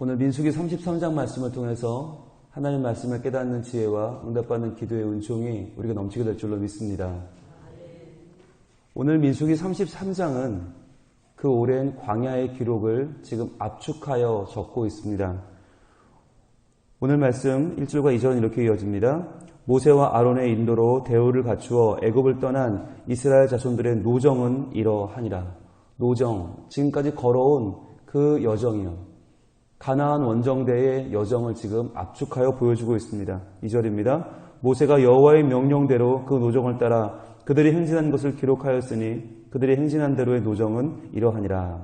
오늘 민수기 33장 말씀을 통해서 하나님 말씀을 깨닫는 지혜와 응답받는 기도의 은총이 우리가 넘치게 될 줄로 믿습니다. 오늘 민수기 33장은 그 오랜 광야의 기록을 지금 압축하여 적고 있습니다. 오늘 말씀 1절과 2절은 이렇게 이어집니다. 모세와 아론의 인도로 대우를 갖추어 애굽을 떠난 이스라엘 자손들의 노정은 이러하니라. 노정, 지금까지 걸어온 그 여정이요. 가나안 원정대의 여정을 지금 압축하여 보여주고 있습니다. 2절입니다. 모세가 여호와의 명령대로 그 노정을 따라 그들이 행진한 것을 기록하였으니 그들이 행진한 대로의 노정은 이러하니라.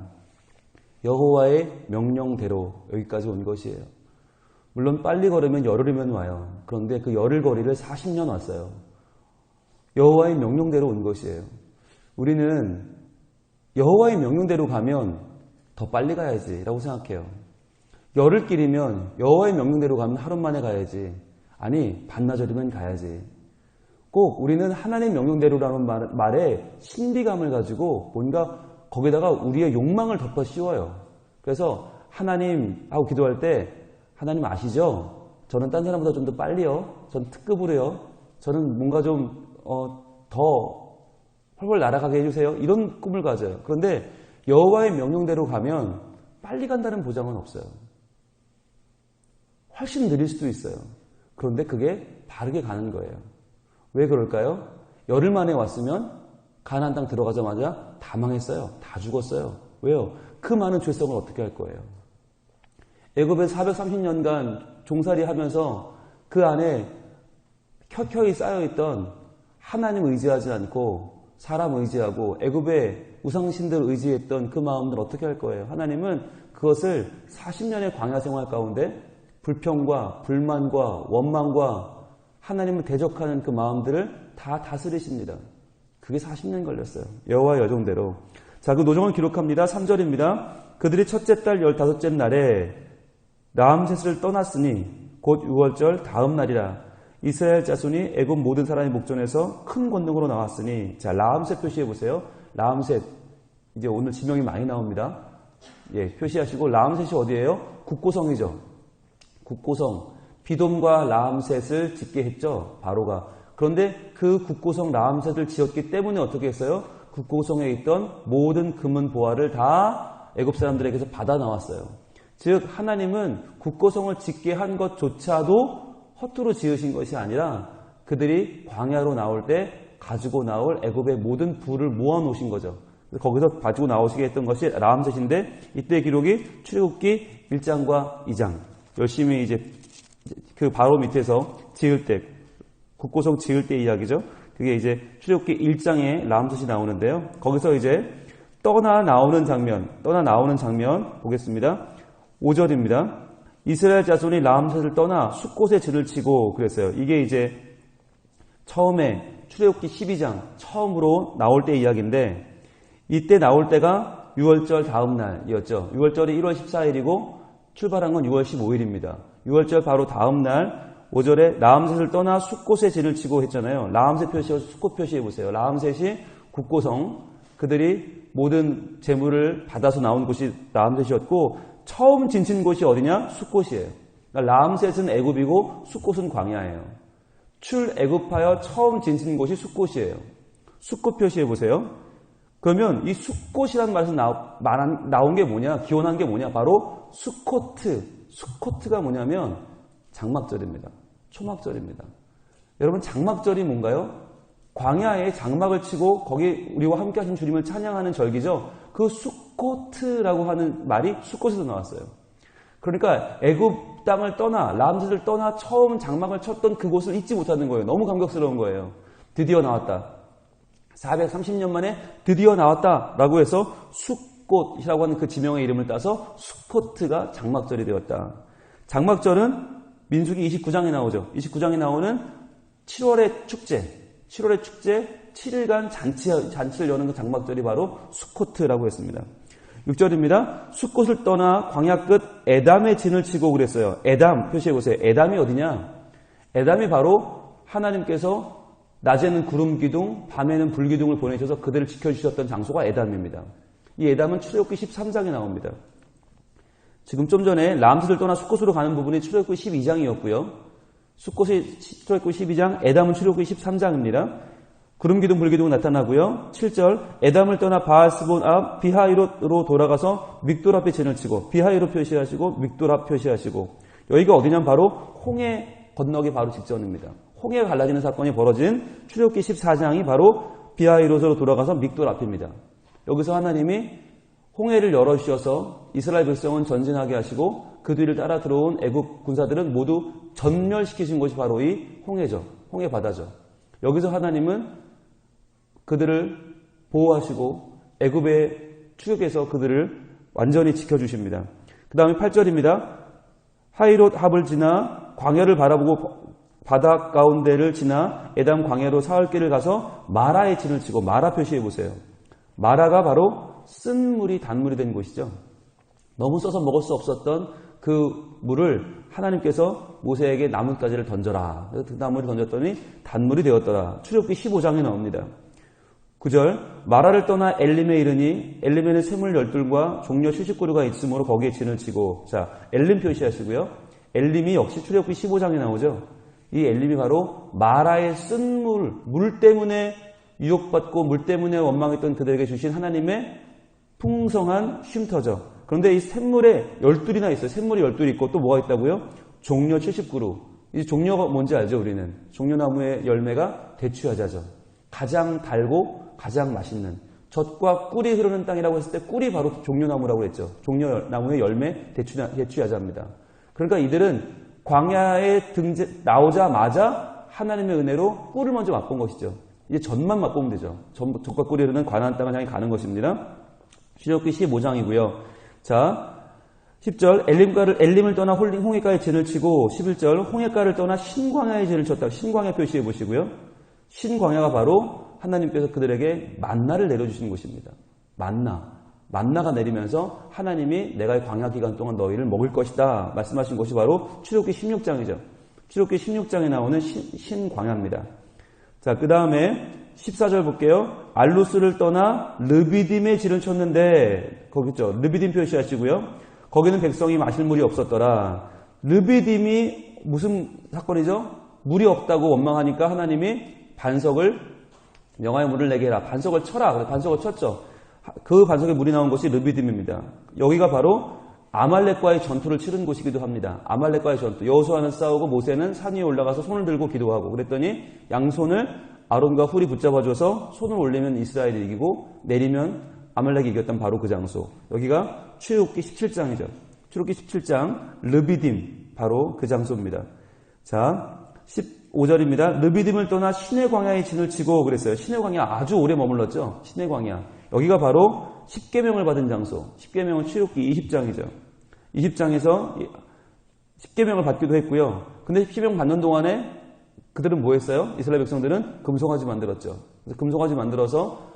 여호와의 명령대로 여기까지 온 것이에요. 물론 빨리 걸으면 열흘이면 와요. 그런데 그 열흘 거리를 40년 왔어요. 여호와의 명령대로 온 것이에요. 우리는 여호와의 명령대로 가면 더 빨리 가야지라고 생각해요. 열흘길이면 여호와의 명령대로 가면 하루 만에 가야지. 아니, 반나절이면 가야지. 꼭 우리는 하나님의 명령대로라는 말에 신비감을 가지고 뭔가 거기다가 우리의 욕망을 덮어 씌워요. 그래서 하나님 하고 기도할 때 하나님 아시죠? 저는 딴 사람보다 좀 더 빨리요. 전 특급으로요. 저는 뭔가 좀 더 훨훨 날아가게 해주세요. 이런 꿈을 가져요. 그런데 여호와의 명령대로 가면 빨리 간다는 보장은 없어요. 훨씬 느릴 수도 있어요. 그런데 그게 바르게 가는 거예요. 왜 그럴까요? 열흘 만에 왔으면 가나안 땅 들어가자마자 다 망했어요. 다 죽었어요. 왜요? 그 많은 죄성을 어떻게 할 거예요? 애굽에 430년간 종살이 하면서 그 안에 켜켜이 쌓여있던 하나님 의지하지 않고 사람 의지하고 애굽의 우상신들 의지했던 그 마음들 어떻게 할 거예요? 하나님은 그것을 40년의 광야 생활 가운데 불평과 불만과 원망과 하나님을 대적하는 그 마음들을 다 다스리십니다. 그게 40년 걸렸어요. 여호와의 여정대로. 자, 그 노정을 기록합니다. 3절입니다. 그들이 첫째 달 15째 날에 라암셋을 떠났으니 곧 6월절 다음 날이라. 이스라엘 자손이 애굽 모든 사람의 목전에서 큰 권능으로 나왔으니. 자, 라암셋 표시해 보세요. 라암셋. 이제 오늘 지명이 많이 나옵니다. 예, 표시하시고. 라암셋이 어디예요? 국고성이죠. 국고성. 비돔과 라암셋을 짓게 했죠. 바로가. 그런데 그 국고성 라암셋을 지었기 때문에 어떻게 했어요? 국고성에 있던 모든 금은 보화를 다 애굽 사람들에게서 받아 나왔어요. 즉 하나님은 국고성을 짓게 한 것조차도 허투루 지으신 것이 아니라 그들이 광야로 나올 때 가지고 나올 애굽의 모든 부를 모아 놓으신 거죠. 거기서 가지고 나오시게 했던 것이 라암셋인데 이때 기록이 출애굽기 1장과 2장. 열심히 이제 그 바로 밑에서 지을 때, 국고성 지을 때 이야기죠. 그게 이제 출애굽기 1장에 라암셋이 나오는데요. 거기서 이제 떠나 나오는 장면 보겠습니다. 5절입니다. 이스라엘 자손이 라암셋을 떠나 숫곳에 진을 치고 그랬어요. 이게 이제 처음에 출애굽기 12장 처음으로 나올 때 이야기인데 이때 나올 때가 6월절 다음 날이었죠. 6월절이 1월 14일이고 출발한 건 6월 15일입니다. 6월절 바로 다음 날 5절에 라암셋을 떠나 숫곳에 진을 치고 했잖아요. 라암셋 표시와 숫곳 표시해 보세요. 라암셋이 국고성, 그들이 모든 재물을 받아서 나온 곳이 라암셋이었고 처음 진친 곳이 어디냐? 숫곳이에요. 그러니까 라암셋은 애굽이고 숫곳은 광야예요. 출애굽하여 처음 진친 곳이 숫곳이에요. 숫곳 표시해 보세요. 그러면 이 숫곳이라는 말에서 나온 게 뭐냐? 기원한 게 뭐냐? 바로 수코트. 수코트가 뭐냐면 장막절입니다. 초막절입니다. 여러분 장막절이 뭔가요? 광야에 장막을 치고 거기 우리와 함께 하신 주님을 찬양하는 절기죠. 그 수코트라고 하는 말이 수코트에서 나왔어요. 그러니까 애굽 땅을 떠나 라암셋을 떠나 처음 장막을 쳤던 그곳을 잊지 못하는 거예요. 너무 감격스러운 거예요. 드디어 나왔다. 430년 만에 드디어 나왔다라고 해서 숫곳이라고 하는 그 지명의 이름을 따서 수코트가 장막절이 되었다. 장막절은 민수기 29장에 나오죠. 29장에 나오는 7월의 축제, 7일간 잔치를 여는 그 장막절이 바로 수코트라고 했습니다. 6절입니다. 숫곳을 떠나 광야 끝 에담의 진을 치고 그랬어요. 에담 표시해 보세요. 에담이 어디냐? 에담이 바로 하나님께서 낮에는 구름 기둥, 밤에는 불 기둥을 보내셔서 그들을 지켜주셨던 장소가 에담입니다. 이 에담은 출애굽기 13장에 나옵니다. 지금 좀 전에 람스를 떠나 숫곳으로 가는 부분이 출애굽기 12장이었고요. 숫곳이 출애굽기 12장, 에담은 출애굽기 13장입니다. 구름 기둥 불 기둥 나타나고요. 7절 에담을 떠나 바알스본 앞 비하이롯으로 돌아가서 믹돌 앞에 진을 치고 비하이롯 표시하시고 믹돌 앞 표시하시고 여기가 어디냐면 바로 홍해 건너기 바로 직전입니다. 홍해가 갈라지는 사건이 벌어진 출애굽기 14장이 바로 비하이롯으로 돌아가서 믹돌 앞입니다. 여기서 하나님이 홍해를 열어주셔서 이스라엘 백성은 전진하게 하시고 그 뒤를 따라 들어온 애국 군사들은 모두 전멸시키신 곳이 바로 이 홍해죠. 홍해 바다죠. 여기서 하나님은 그들을 보호하시고 애굽의 추격에서 그들을 완전히 지켜주십니다. 그 다음에 8절입니다. 하이롯 합을 지나 광야를 바라보고 바다 가운데를 지나 에담 광야로 사흘길을 가서 마라에 진을 치고 마라 표시해 보세요. 마라가 바로 쓴 물이 단물이 된 곳이죠. 너무 써서 먹을 수 없었던 그 물을 하나님께서 모세에게 나뭇가지를 던져라. 그 나무를 던졌더니 단물이 되었더라. 출애굽기 15장에 나옵니다. 9절 마라를 떠나 엘림에 이르니 엘림에는 샘물 12과 종려 휴식구류가 있으므로 거기에 진을 치고 자 엘림 표시하시고요. 엘림이 역시 출애굽기 15장에 나오죠. 이 엘림이 바로 마라의 쓴 물 때문에 유혹받고 물 때문에 원망했던 그들에게 주신 하나님의 풍성한 쉼터죠. 그런데 이 샘물에 12이나 있어요. 샘물이 12 있고 또 뭐가 있다고요? 종려 70그루. 이 종려가 뭔지 알죠, 우리는? 종려나무의 열매가 대추야자죠. 가장 달고 가장 맛있는 젖과 꿀이 흐르는 땅이라고 했을 때 꿀이 바로 종려나무라고 했죠. 종려나무의 열매 대추야자입니다. 그러니까 이들은 광야에 나오자마자 하나님의 은혜로 꿀을 먼저 맛본 것이죠. 이제 젖만 맛보면 되죠. 젖과 꿀이 흐르는 가나안 땅을 향해 가는 것입니다. 출애굽기 15장이고요. 자, 10절 엘림을 떠나 홍해가에 진을 치고 11절 홍해가를 떠나 신광야에 진을 쳤다. 신광야 표시해 보시고요. 신광야가 바로 하나님께서 그들에게 만나를 내려주시는 곳입니다. 만나가 내리면서 하나님이 내가 광야 기간 동안 너희를 먹을 것이다 말씀하신 곳이 바로 출애굽기 16장이죠. 출애굽기 16장에 나오는 신광야입니다. 자, 그 다음에 14절 볼게요. 알루스를 떠나 르비딤에 진을 쳤는데 거기 있죠. 르비딤 표시하시고요. 거기는 백성이 마실 물이 없었더라. 르비딤이 무슨 사건이죠? 물이 없다고 원망하니까 하나님이 명화의 물을 내게 해라. 반석을 쳐라. 그래서 반석을 쳤죠. 그 반석에 물이 나온 곳이 르비딤입니다. 여기가 바로 아말렉과의 전투를 치른 곳이기도 합니다. 아말렉과의 전투. 여호수아는 싸우고 모세는 산 위에 올라가서 손을 들고 기도하고 그랬더니 양손을 아론과 훌이 붙잡아줘서 손을 올리면 이스라엘이 이기고 내리면 아말렉이 이겼던 바로 그 장소. 여기가 출애굽기 17장이죠. 출애굽기 17장 르비딤 바로 그 장소입니다. 자, 15절입니다. 르비딤을 떠나 시내 광야에 진을 치고 그랬어요. 시내 광야 아주 오래 머물렀죠. 시내 광야. 여기가 바로 십계명을 받은 장소. 십계명은 출애굽기 20장이죠. 20장에서 십계명을 받기도 했고요. 근데 십계명 받는 동안에 그들은 뭐 했어요? 이스라엘 백성들은 금송아지 만들었죠. 그래서 금송아지 만들어서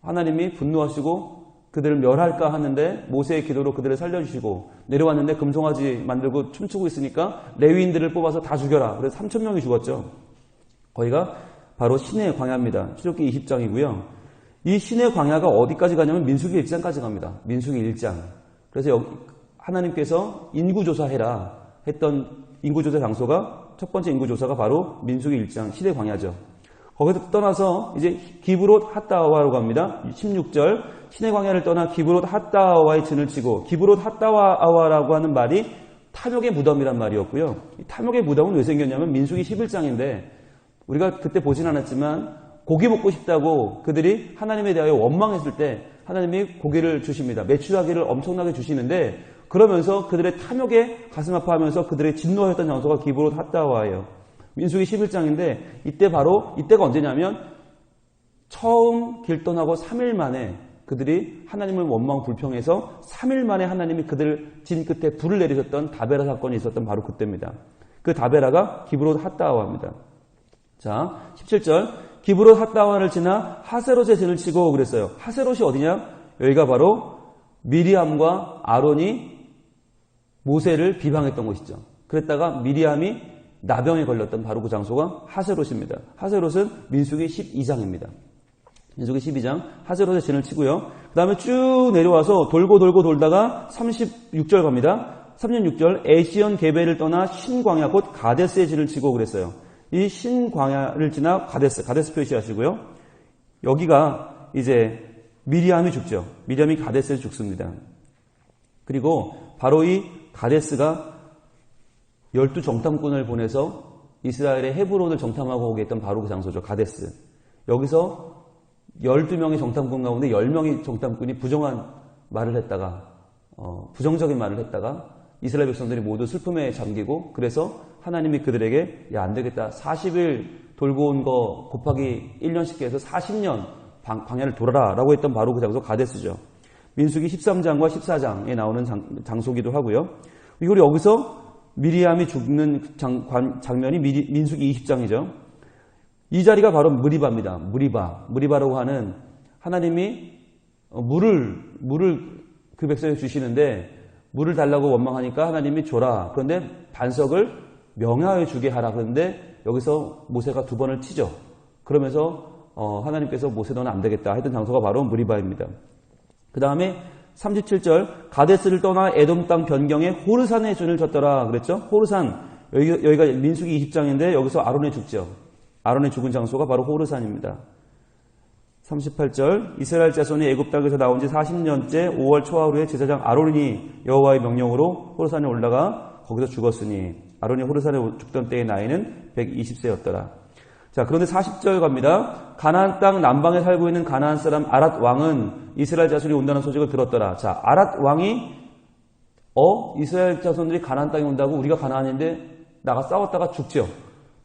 하나님이 분노하시고 그들을 멸할까 하는데 모세의 기도로 그들을 살려주시고 내려왔는데 금송아지 만들고 춤추고 있으니까 레위인들을 뽑아서 다 죽여라. 그래서 3,000명이 죽었죠. 거기가 바로 시내 광야입니다. 출애굽기 20장이고요. 이 시내 광야가 어디까지 가냐면 민수기 1장까지 갑니다. 민수기 1장. 그래서 여기 하나님께서 인구조사해라 했던 인구조사 장소가 첫 번째 인구조사가 바로 민수기 1장 시내 광야죠. 거기서 떠나서 이제 기브롯 핫다와로 갑니다. 16절 시내 광야를 떠나 기브롯 핫다와에 진을 치고 기브롯 핫다와라고 하는 말이 탐욕의 무덤이란 말이었고요. 이 탐욕의 무덤은 왜 생겼냐면 민수기 11장인데 우리가 그때 보진 않았지만 고기 먹고 싶다고 그들이 하나님에 대하여 원망했을 때 하나님이 고기를 주십니다. 메추라기를 엄청나게 주시는데 그러면서 그들의 탐욕에 가슴 아파하면서 그들의 진노하였던 장소가 기브롯 핫다와예요. 민수기 11장인데 이때가 언제냐면 처음 길 떠나고 3일 만에 그들이 하나님을 원망 불평해서 3일 만에 하나님이 그들 진 끝에 불을 내리셨던 다베라 사건이 있었던 바로 그때입니다. 그 다베라가 기브롯 핫다와입니다. 자, 17절 기브롯 핫다와를 지나 하세롯에 진을 치고 그랬어요. 하세롯이 어디냐? 여기가 바로 미리암과 아론이 모세를 비방했던 곳이죠. 그랬다가 미리암이 나병에 걸렸던 바로 그 장소가 하세롯입니다. 하세롯은 민수기 12장입니다. 민수기 12장 하세롯에 진을 치고요. 그 다음에 쭉 내려와서 돌고 돌다가 36절 갑니다. 36절 에시온 게베를 떠나 신광야 곧 가데스에 진을 치고 그랬어요. 이 신광야를 지나 가데스 표시하시고요. 여기가 이제 미리암이 죽죠. 미리암이 가데스에 죽습니다. 그리고 바로 이 가데스가 12정탐꾼을 보내서 이스라엘의 헤브론을 정탐하고 오게 했던 바로 그 장소죠. 가데스. 여기서 12명의 정탐꾼 가운데 10명의 정탐꾼이 부정한 말을 했다가 부정적인 말을 했다가 이스라엘 백성들이 모두 슬픔에 잠기고 그래서 하나님이 그들에게 야, 안 되겠다. 40일 돌고 온 거 곱하기 1년씩 해서 40년 광야를 돌아라 라고 했던 바로 그 장소 가데스죠. 민수기 13장과 14장에 나오는 장소기도 하고요. 그리고 여기서 미리암이 죽는 장면이 민수기 20장이죠. 이 자리가 바로 무리바입니다. 무리바라고 하는 하나님이 물을 그 백성에 주시는데 물을 달라고 원망하니까 하나님이 줘라. 그런데 반석을 명하여 주게 하라. 그런데 여기서 모세가 2번을 치죠. 그러면서 하나님께서 모세 너는 안 되겠다 했던 장소가 바로 무리바입니다. 그 다음에 37절 가데스를 떠나 에돔 땅 변경에 호르산에 진을 쳤더라 그랬죠. 호르산 여기가 민수기 20장인데 여기서 아론이 죽죠. 아론이 죽은 장소가 바로 호르산입니다. 38절 이스라엘 자손이 애굽 땅에서 나온 지 40년째 5월 초하루에 제사장 아론이 여호와의 명령으로 호르산에 올라가 거기서 죽었으니 아론이 호르산에 죽던 때의 나이는 120세였더라. 자, 그런데 40절 갑니다. 가나안 땅 남방에 살고 있는 가나안 사람 아랏 왕은 이스라엘 자손이 온다는 소식을 들었더라. 자, 아랏 왕이 이스라엘 자손들이 가나안 땅에 온다고 우리가 가나안인데 나가 싸웠다가 죽죠.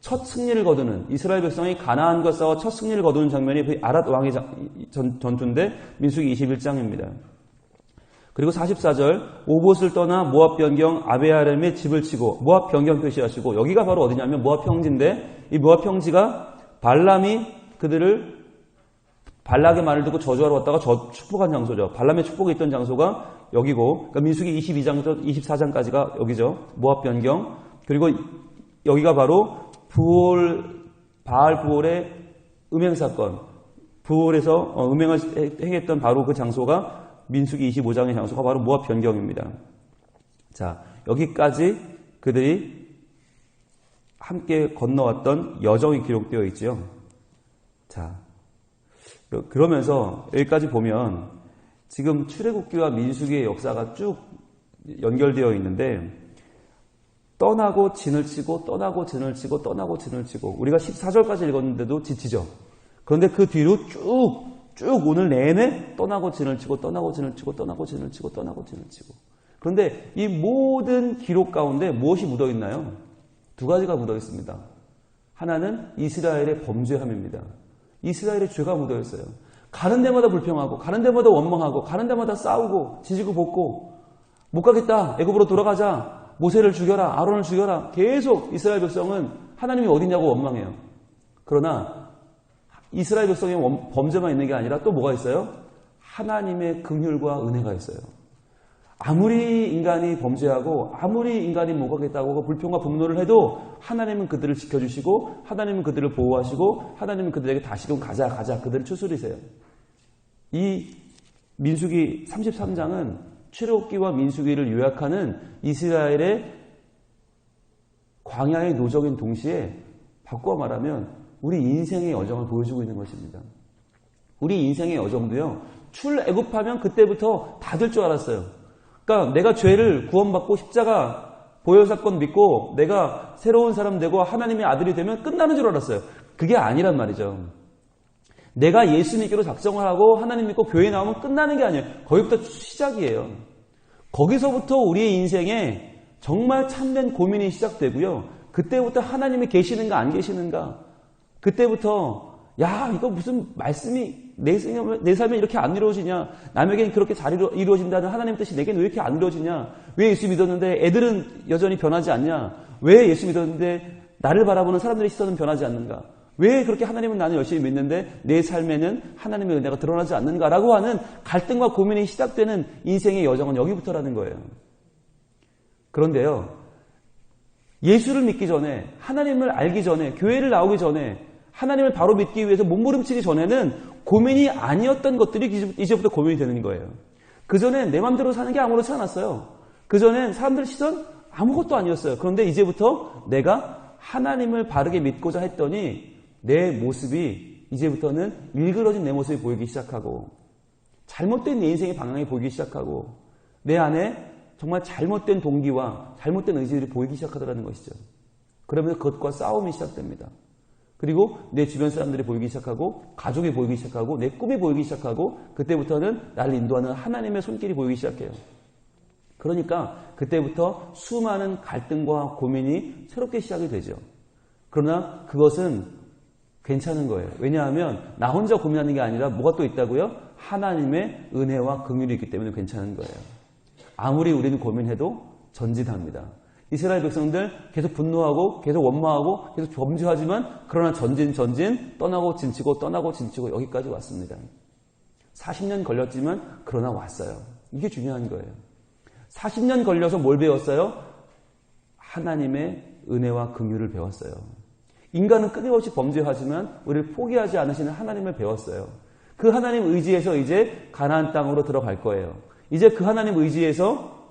첫 승리를 거두는 이스라엘 백성이 가나안과 싸워 첫 승리를 거두는 장면이 그 아랏 왕의 전투인데 민수기 21장입니다. 그리고 44절 오봇을 떠나 모압 변경 아베아렘에 집을 치고 모압 변경 표시하시고 여기가 바로 어디냐면 모압 평지인데 이 모압 평지가 발람이 그들을 발락의 말을 듣고 저주하러 왔다가 축복한 장소죠. 발람의 축복이 있던 장소가 여기고 그러니까 민수기 22장부터 24장까지가 여기죠. 모압 변경. 그리고 여기가 바로 바알 부올의 음행사건, 부올에서 음행을 행했던 바로 그 장소가 민수기 25장의 장소가 바로 모압 변경입니다. 자, 여기까지 그들이 함께 건너왔던 여정이 기록되어 있죠. 자, 그러면서 여기까지 보면 지금 출애굽기와 민수기의 역사가 쭉 연결되어 있는데 떠나고 진을 치고 떠나고 진을 치고 떠나고 진을 치고 우리가 14절까지 읽었는데도 지치죠. 그런데 그 뒤로 쭉 오늘 내내 떠나고 진을 치고 떠나고 진을 치고 떠나고 진을 치고 떠나고 진을 치고 그런데 이 모든 기록 가운데 무엇이 묻어 있나요? 2가지가 묻어 있습니다. 하나는 이스라엘의 범죄함입니다. 이스라엘의 죄가 묻어 있어요. 가는 데마다 불평하고 가는 데마다 원망하고 가는 데마다 싸우고 지지고 볶고 못 가겠다. 애굽으로 돌아가자. 모세를 죽여라. 아론을 죽여라. 계속 이스라엘 백성은 하나님이 어디냐고 원망해요. 그러나 이스라엘 백성의 범죄만 있는 게 아니라 또 뭐가 있어요? 하나님의 긍휼과 은혜가 있어요. 아무리 인간이 범죄하고 아무리 인간이 못 가겠다고 불평과 분노를 해도 하나님은 그들을 지켜주시고 하나님은 그들을 보호하시고 하나님은 그들에게 다시금 가자 그들을 추스리세요. 이 민수기 33장은 출애굽기와 민수기를 요약하는 이스라엘의 광야의 노적인 동시에 바꿔 말하면 우리 인생의 여정을 보여주고 있는 것입니다. 우리 인생의 여정도요. 출애굽하면 그때부터 다 될 줄 알았어요. 그러니까 내가 죄를 구원받고 십자가 보혈사건 믿고 내가 새로운 사람 되고 하나님의 아들이 되면 끝나는 줄 알았어요. 그게 아니란 말이죠. 내가 예수 믿기로 작정을 하고 하나님 믿고 교회 나오면 끝나는 게 아니에요. 거기부터 시작이에요. 거기서부터 우리의 인생에 정말 참된 고민이 시작되고요. 그때부터 하나님이 계시는가 안 계시는가. 그때부터 야 이거 무슨 말씀이 내 삶에 이렇게 안 이루어지냐. 남에게는 그렇게 잘 이루어진다는 하나님 뜻이 내게는 왜 이렇게 안 이루어지냐. 왜 예수 믿었는데 애들은 여전히 변하지 않냐. 왜 예수 믿었는데 나를 바라보는 사람들의 시선은 변하지 않는가. 왜 그렇게 하나님은 나는 열심히 믿는데 내 삶에는 하나님의 은혜가 드러나지 않는가라고 하는 갈등과 고민이 시작되는 인생의 여정은 여기부터라는 거예요. 그런데요. 예수를 믿기 전에 하나님을 알기 전에 교회를 나오기 전에 하나님을 바로 믿기 위해서 몸부림치기 전에는 고민이 아니었던 것들이 이제부터 고민이 되는 거예요. 그전엔 내 맘대로 사는 게 아무렇지 않았어요. 그전엔 사람들 시선 아무것도 아니었어요. 그런데 이제부터 내가 하나님을 바르게 믿고자 했더니 내 모습이 이제부터는 일그러진 내 모습이 보이기 시작하고 잘못된 내 인생의 방향이 보이기 시작하고 내 안에 정말 잘못된 동기와 잘못된 의지들이 보이기 시작하더라는 것이죠. 그러면서 그것과 싸움이 시작됩니다. 그리고 내 주변 사람들이 보이기 시작하고 가족이 보이기 시작하고 내 꿈이 보이기 시작하고 그때부터는 나를 인도하는 하나님의 손길이 보이기 시작해요. 그러니까 그때부터 수많은 갈등과 고민이 새롭게 시작이 되죠. 그러나 그것은 괜찮은 거예요. 왜냐하면 나 혼자 고민하는 게 아니라 뭐가 또 있다고요? 하나님의 은혜와 긍휼이 있기 때문에 괜찮은 거예요. 아무리 우리는 고민해도 전진합니다. 이스라엘 백성들 계속 분노하고 계속 원망하고 계속 범죄하지만 그러나 전진 떠나고 진치고 여기까지 왔습니다. 40년 걸렸지만 그러나 왔어요. 이게 중요한 거예요. 40년 걸려서 뭘 배웠어요? 하나님의 은혜와 긍휼을 배웠어요. 인간은 끊임없이 범죄하지만 우리를 포기하지 않으시는 하나님을 배웠어요. 그 하나님 의지에서 이제 가나안 땅으로 들어갈 거예요. 이제 그 하나님 의지에서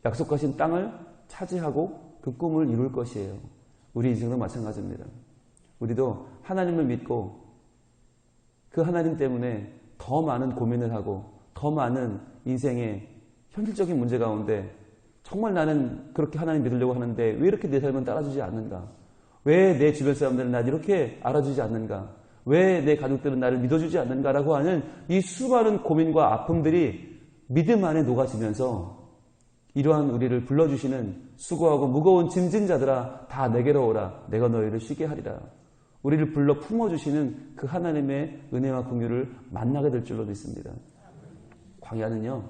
약속하신 땅을 차지하고 그 꿈을 이룰 것이에요. 우리 인생도 마찬가지입니다. 우리도 하나님을 믿고 그 하나님 때문에 더 많은 고민을 하고 더 많은 인생의 현실적인 문제 가운데 정말 나는 그렇게 하나님 믿으려고 하는데 왜 이렇게 내 삶은 따라주지 않는가? 왜 내 주변 사람들은 나를 이렇게 알아주지 않는가? 왜 내 가족들은 나를 믿어주지 않는가라고 하는 이 수많은 고민과 아픔들이 믿음 안에 녹아지면서 이러한 우리를 불러주시는 수고하고 무거운 짐진 자들아 다 내게로 오라 내가 너희를 쉬게 하리라. 우리를 불러 품어주시는 그 하나님의 은혜와 긍휼을 만나게 될 줄로 믿습니다. 광야는요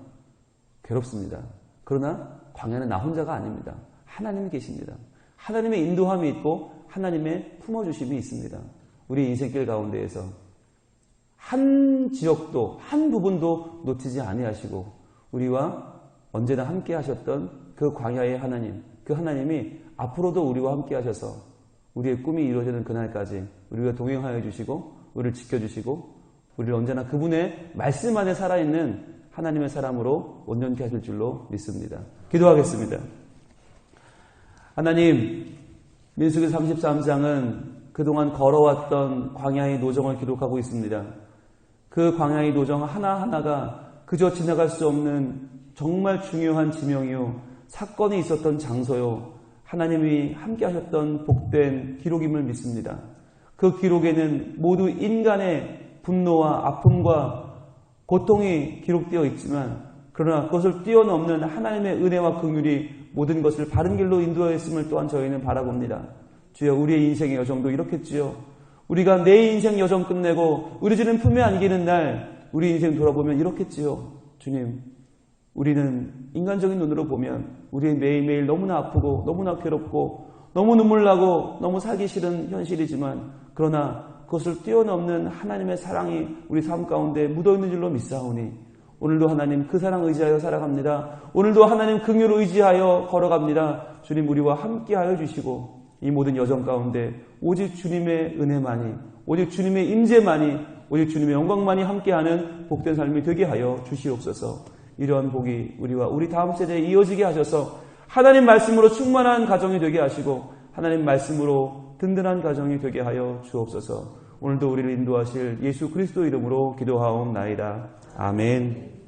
괴롭습니다. 그러나 광야는 나 혼자가 아닙니다. 하나님이 계십니다. 하나님의 인도함이 있고 하나님의 품어주심이 있습니다. 우리 인생길 가운데에서 한 지역도 한 부분도 놓치지 아니하시고 우리와 언제나 함께 하셨던 그 광야의 하나님, 그 하나님이 앞으로도 우리와 함께 하셔서 우리의 꿈이 이루어지는 그날까지 우리와 동행하여 주시고 우리를 지켜주시고 우리를 언제나 그분의 말씀 안에 살아있는 하나님의 사람으로 온전케 하실 줄로 믿습니다. 기도하겠습니다. 하나님, 민수기 33장은 그동안 걸어왔던 광야의 노정을 기록하고 있습니다. 그 광야의 노정 하나하나가 그저 지나갈 수 없는 정말 중요한 지명이요 사건이 있었던 장소요 하나님이 함께 하셨던 복된 기록임을 믿습니다. 그 기록에는 모두 인간의 분노와 아픔과 고통이 기록되어 있지만 그러나 그것을 뛰어넘는 하나님의 은혜와 긍휼이 모든 것을 바른 길로 인도하였음을 또한 저희는 바라봅니다. 주여 우리의 인생의 여정도 이렇겠지요. 우리가 내 인생 여정 끝내고 우리 주님 품에 안기는 날 우리 인생 돌아보면 이렇겠지요. 주님, 우리는 인간적인 눈으로 보면 우리의 매일매일 너무나 아프고 너무나 괴롭고 너무 눈물나고 너무 살기 싫은 현실이지만 그러나 그것을 뛰어넘는 하나님의 사랑이 우리 삶 가운데 묻어있는 줄로 믿사오니 오늘도 하나님 그 사랑 의지하여 살아갑니다. 오늘도 하나님 긍휼 의지하여 걸어갑니다. 주님 우리와 함께하여 주시고 이 모든 여정 가운데 오직 주님의 은혜만이 오직 주님의 임재만이 오직 주님의 영광만이 함께하는 복된 삶이 되게 하여 주시옵소서. 이러한 복이 우리와 우리 다음 세대에 이어지게 하셔서 하나님 말씀으로 충만한 가정이 되게 하시고 하나님 말씀으로 든든한 가정이 되게 하여 주옵소서. 오늘도 우리를 인도하실 예수 그리스도 이름으로 기도하옵나이다. 아멘.